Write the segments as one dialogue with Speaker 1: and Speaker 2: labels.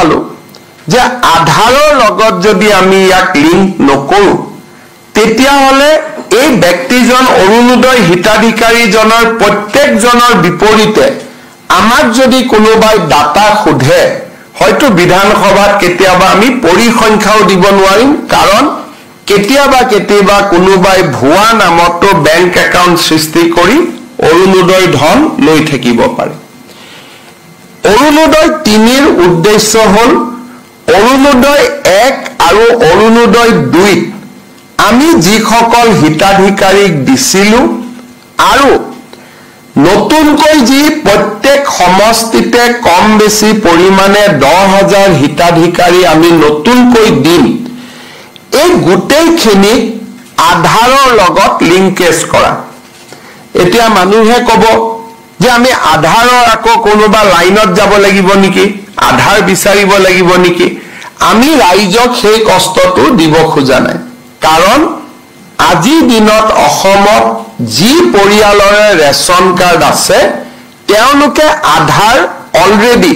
Speaker 1: পালো যে আধাৰৰ লগত যদি আমি ইয়াক লিংক নকৰো তেতিয়া হলে এই ব্যক্তিজন অৰুণোদয় হিতাধিকাৰীজনৰ প্ৰত্যেকজনৰ বিপৰীতে আমাক যদি কোনোবাই ডাটা খুধে হয়তো বিধানসভাত কেতিয়াবা আমি পৰিসংখ্যাও দিব নোৱাৰিম কাৰণ কেতিয়াবা কোনোবাই ভুৱা নামতো বেংক একাউণ্ট সৃষ্টি কৰি অৰুণোদয় ধন লৈ থাকিব পাৰে অৰুণোদয় 3 ৰ উদ্দেশ্য হল অৰুণোদয় 1 আৰু অৰুণোদয় 2 আমি যিসকল হিতাধিকাৰীক দিছিলো আৰু নতুনকৈ যি প্ৰত্যেক সমষ্টিতে কম বেছি পৰিমাণে 10,000 হিতাধিকাৰী আমি নতুনকৈ দিম এই গোটেইখিনি আধাৰৰ লগত লিংকেজ কৰা এতিয়া মানুহে ক'ব যে আমি আধাৰৰ আকৌ কোনোবা লাইনত যাব লাগিব নেকি আধাৰ বিচাৰিব লাগিব নেকি আমি ৰাইজক সেই কষ্টটো দিব খোজা নাই কাৰণ আজি দিনত অসমত যি পৰিয়ালৰে ৰেচন কাৰ্ড আছে তেওঁলোকে আধাৰ অলৰেডি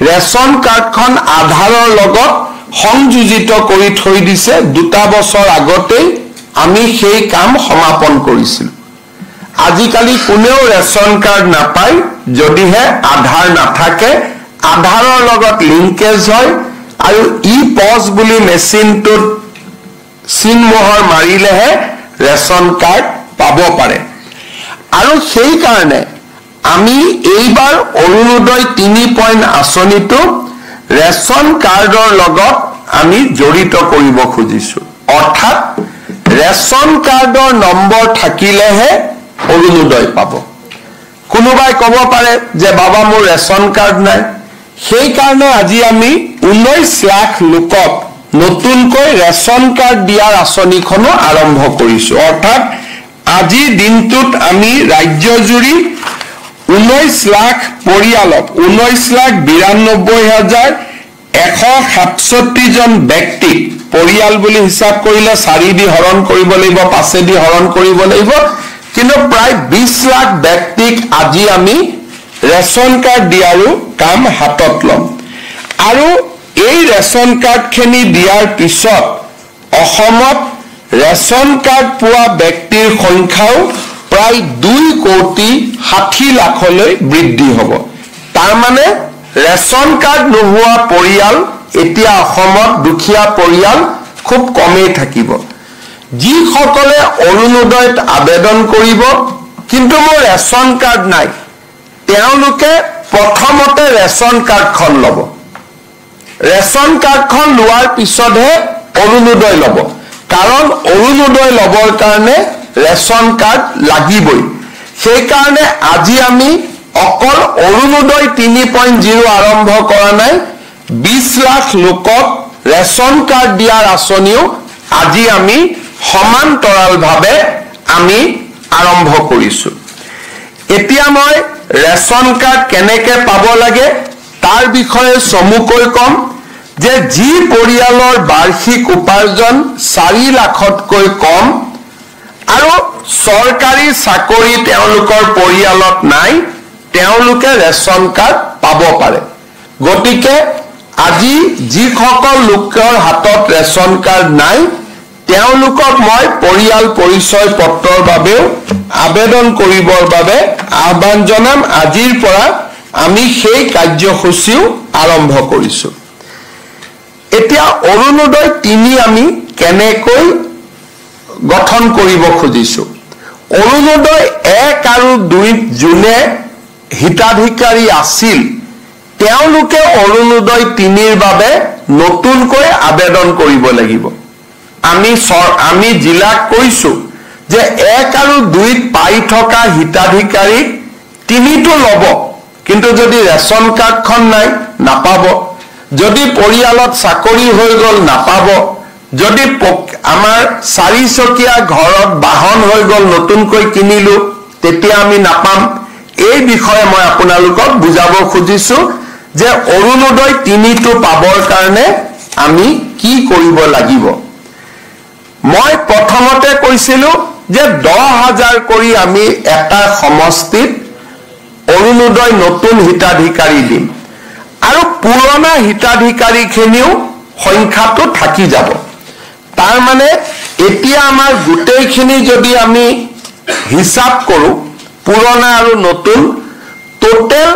Speaker 1: ৰেচন কাৰ্ডখন আধাৰৰ লগত সংযোজিত কৰি থৈ দিছে 2 বছৰ আগতে আমি সেই কাম সমাপন কৰিছিল আজিকালি কোনেও ৰেচন কাৰ্ড নাপায় যদিহে আধাৰ নাথাকে আধাৰৰ লগত লিংকেজ হয় আৰু ই পজ বুলি মেচিনটোত চিনমোহৰ মাৰিলেহে ৰেচন কাৰ্ড পাব পাৰে আৰু সেই কাৰণে আমি এইবাৰ অৰুণোদয় 3 পইণ্ট আঁচনিটো ৰেচন কাৰ্ডৰ লগত আমি জড়িত কৰিব খুজিছো অৰ্থাৎ ৰেচন কাৰ্ডৰ নম্বৰ থাকিলেহে অৰুণোদয় পাব কোনোবাই ক'ব পাৰে যে বাবা মোৰ ৰেচন কাৰ্ড নাই সেই কাৰণে আজি আমি 19 লাখ লোকক নতুনকৈ ৰেচন কাৰ্ড দিয়াৰ আঁচনিখনো আৰম্ভ কৰিছো অৰ্থাৎ আজি দিনটোত আমি ৰাজ্যজুৰি 19 লাখ পৰিয়ালক 19,92,167 জন ব্যক্তি পৰিয়াল বুলি হিচাপ কৰিলে 4 দি হৰণ কৰিব লাগিব 5 দি হৰণ কৰিব লাগিব কিন্তু প্ৰায় 20 লাখ ব্যক্তিক আজি আমি ৰেচন কাৰ্ড দিয়াৰো কাম হাতত লম আৰু এই ৰেচন কাৰ্ডখিনি দিয়াৰ পিছত অসমত ৰেচন কাৰ্ড পোৱা ব্যক্তিৰ সংখ্যাও প্ৰায় 2,60 লাখলৈ বৃদ্ধি হ'ব তাৰ মানে ৰেচন কাৰ্ড নোহোৱা পৰিয়াল এতিয়া অসমত দুখীয়া পৰিয়াল খুব কমেই থাকিব যিসকলে অৰুণোদয়ত আবেদন কৰিব কিন্তু মোৰ ৰেচন কাৰ্ড নাই তেওঁলোকে প্ৰথমতে ৰেচন কাৰ্ডখন ল'ব ৰেচন কাৰ্ডখন লোৱাৰ পিছতহে অৰুণোদয় ল'ব কাৰণ অৰুণোদয় ল'বৰ কাৰণে ৰেচন কাৰ্ড লাগিবই সেই কাৰণে আজি আমি অকল অৰুণোদয় 3.0 আৰম্ভ কৰা নাই 20 লাখ লোকক ৰেচন কাৰ্ড দিয়াৰ আঁচনিও আজি আমি সমান্তৰালভাৱে আমি আৰম্ভ কৰিছো এতিয়া মই ৰেচন কাৰ্ড কেনেকৈ পাব লাগে তাৰ বিষয়ে চমুকৈ কম যে যি পৰিয়ালৰ বাৰ্ষিক উপাৰ্জন 4 লাখতকৈ কম আৰু চৰকাৰী চাকৰি তেওঁলোকৰ পৰিয়ালত নাই তেওঁলোকে ৰেচন কাৰ্ড পাব পাৰে গতিকে আজি যিসকল লোকৰ হাতত ৰেচন কাৰ্ড নাই তেওঁলোকক মই পৰিয়াল পৰিচয় পত্ৰৰ বাবেও আবেদন কৰিবৰ বাবে আহ্বান জনাম আজিৰ পৰা আমি সেই কাৰ্যসূচীও আৰম্ভ কৰিছো এতিয়া অৰুণোদয় 3 আমি কেনেকৈ গঠন কৰিব খুজিছো অৰুণোদয় 1 আৰু 2 জুনে হিতাধিকাৰী আছিল তেওঁলোকে অৰুণোদয় 3 ৰ বাবে নতুনকৈ আবেদন কৰিব লাগিব আমি জিলাক কৈছো যে 1 আৰু 2 পাই থকা হিতাধিকাৰীক 3টো ল'ব কিন্তু যদি ৰেচন কাৰ্ডখন নাই নাপাব যদি পৰিয়ালত চাকৰি হৈ গল নাপাব যদি আমাৰ 4 চকীয়া ঘৰত বাহন হৈ গল নতুনকৈ কিনিলো তেতিয়া আমি নাপাম এই বিষয়ে মই আপোনালোকক বুজাব খুজিছো যে অৰুণোদয় 3টো পাবৰ কাৰণে আমি কি কৰিব লাগিব মই প্ৰথমতে কৈছিলো যে 10,000 কৰি আমি এটা সমষ্টিত অৰুণোদয় নতুন হিতাধিকাৰী দিম আৰু পুৰণা হিতাধিকাৰীখিনিও সংখ্যাটো থাকি যাব তাৰ মানে এতিয়া আমাৰ গোটেইখিনি যদি আমি হিসাব কৰো পুৰণা আৰু নতুন টোটেল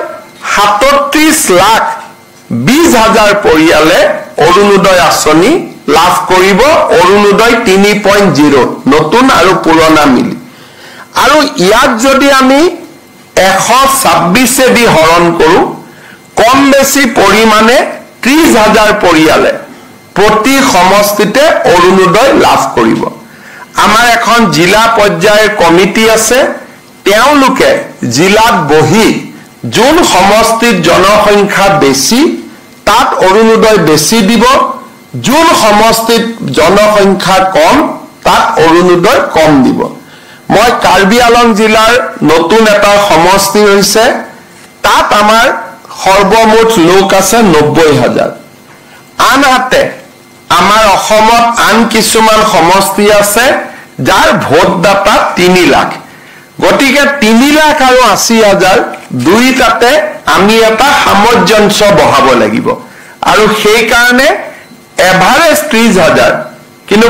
Speaker 1: 37,20,000 পৰিয়ালে অৰুণোদয় আঁচনি লাভ কৰিব অৰুণোদয় 3.0 নতুন আৰু পুৰণা মিলি আৰু ইয়াত যদি আমি 126 দি হৰণ কৰো কম বেছি পৰিমাণে 30,000 পৰিয়ালে প্ৰতি সমষ্টিতে অৰুণোদয় লাভ কৰিব আমাৰ এখন জিলা পৰ্যায়ৰ কমিটি আছে তেওঁলোকে জিলাত বহি যোন সমষ্টিত জনসংখ্যা বেছি তাত অৰুণোদয় বেছি দিব যোন সমষ্টিত জনসংখ্যা কম তাত অৰুণোদয় কম দিব মই কাৰ্বি আলং জিলাৰ নতুন এটা সমষ্টি হৈছে তাত আমাৰ সৰ্বমুঠ লোক আছে 90,000 আনহাতে আমাৰ অসমত আন কিছুমান সমষ্টি আছে যাৰ ভোটদাতা 3 লাখ গতিকে 3 লাখ আৰু 80,000 দুইটাতে আমি এটা সামঞ্জস্য বহাব লাগিব আৰু সেই কাৰণে এভাৰেজ 30,000 কিন্তু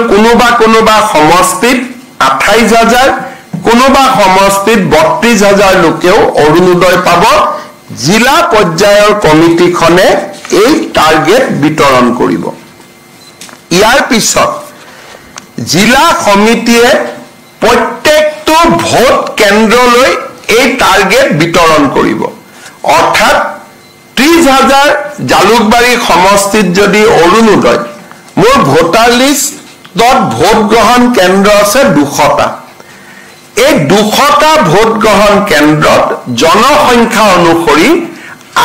Speaker 1: কোনোবা সমষ্টিত 28,000 কোনোবা সমষ্টিত 32,000 লোকেও অৰুণোদয় পাব জিলা পৰ্যায়ৰ কমিটিখনে এই টাৰ্গেট বিতৰণ কৰিব ইয়াৰ পিছত জিলা সমিতিয়ে প্ৰত্যেকটো ভোট কেন্দ্ৰলৈ এই টাৰ্গেট বিতৰণ কৰিব অৰ্থাৎ 30,000 জালুকবাৰী সমষ্টিত যদি অৰুণোদয় মোৰ ভোটাৰ লিষ্টত ভোট গ্ৰহণ কেন্দ্ৰ আছে 200টা এই 200টা ভোট গ্ৰহণ কেন্দ্ৰত জনসংখ্যা অনুসৰি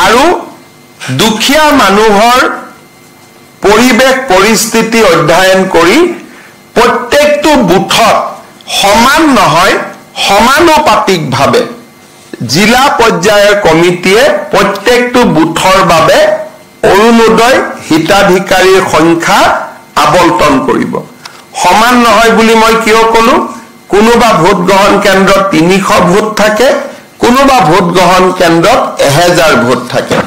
Speaker 1: আৰু দুখীয়া মানুহৰ পৰিবেশ পৰিস্থিতি অধ্যয়ন কৰি প্ৰত্যেকটো বুথত সমান নহয় সমানুপাতিকভাৱে জিলা পৰ্যায়ৰ কমিটিয়ে প্ৰত্যেকটো বুথৰ বাবে অৰুণোদয় হিতাধিকাৰীৰ সংখ্যা আবণ্টন কৰিব সমান নহয় বুলি মই কিয় কলো কোনোবা ভোট গ্ৰহণ কেন্দ্ৰত 300 ভোট থাকে কোনোবা ভোট গ্ৰহণ কেন্দ্ৰত 1000 ভোট থাকে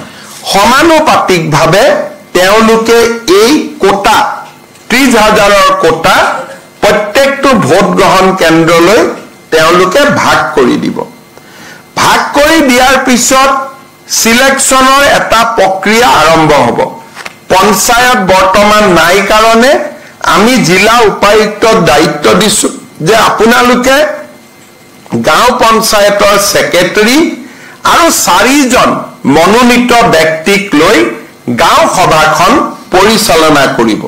Speaker 1: সমানুপাতিকভাৱে তেওঁলোকে এই কোটা 30,000ৰ কোটা প্ৰত্যেকটো ভোট গ্ৰহণ কেন্দ্ৰলৈ তেওঁলোকে ভাগ কৰি দিব ভাগ কৰি দিয়াৰ পিছত সিলেকশনৰ এটা প্ৰক্ৰিয়া আৰম্ভ হ'ব পঞ্চায়ত বৰ্তমান নাই কাৰণে আমি জিলা উপায়ুক্তৰ দায়িত্ব দিছো যে আপোনালোকে গাঁও পঞ্চায়তৰ সেক্ৰেটাৰী আৰু 4জন মনোনীত ব্যক্তিক লৈ গাঁও সভাখন পৰিচালনা কৰিব